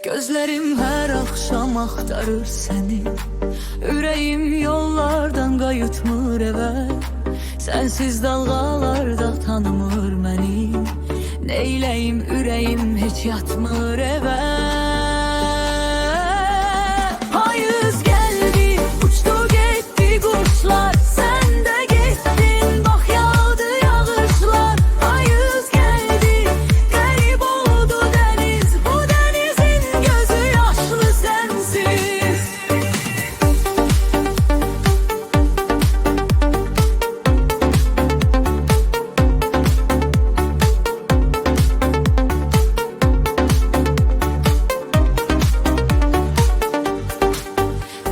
Gözlerim her akşam aktarır seni. Yüreğim yollardan qayıtmır evə. Sensiz dalgalarda tanımır məni. Neyləyim ürəyim heç yatmır evə. Payız geldi, uçtu gitti kuşlar. Sen de gittin, bak yağdı yağışlar. Payız geldi, garip oldu deniz. Bu denizin gözü yaşlı sensiz.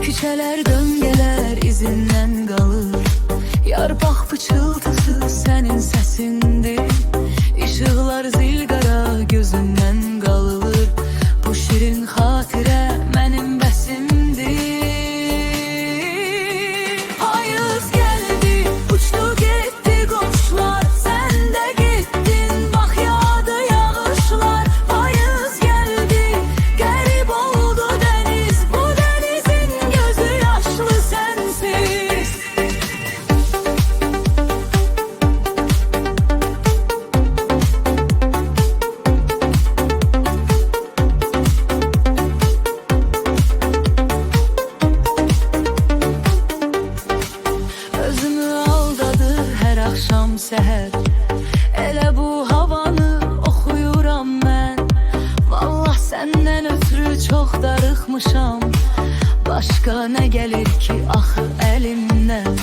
Küçələr döngələr izindən qalır. Yarpaq pıçıltısı sənin səsindir. İşıqlar zilqara gözündən qalır. Bu şirin xatirə mənim bəsimdir. Payız gəldi, uçdu getdi quşlar. Sən də getdin, bax yağdı yağışlar. Payız gəldi, qərib oldu dəniz. Bu denizin gözü yaşlı sensiz. Özümü aldadır hər axşam səhər. Elə bu havanı oxuyuram mən. Vallah səndən ötürü çox darıxmışam. Başqa nə gəlir ki axı əlimdən.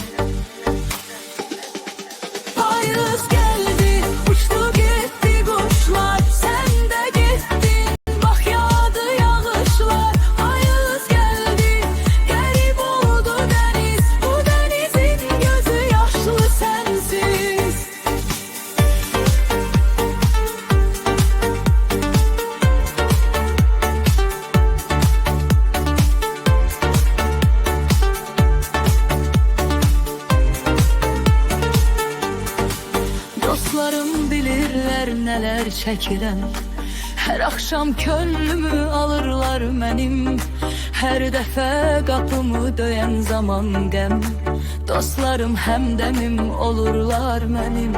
Payız gəldi, uçdu getdi quşlar. Sən də getdin, bax yağdı yağışlar. Payız gəldi, qərib oldu dəniz. Bu denizin gözü yaşlı sensiz. Dostlarım bilirlər nələr çəkirəm. Hər axşam könlümü alırlar mənim. Hər dəfə qapımı döyən zaman qəm. Dostlarım həmdəmim olurlar mənim.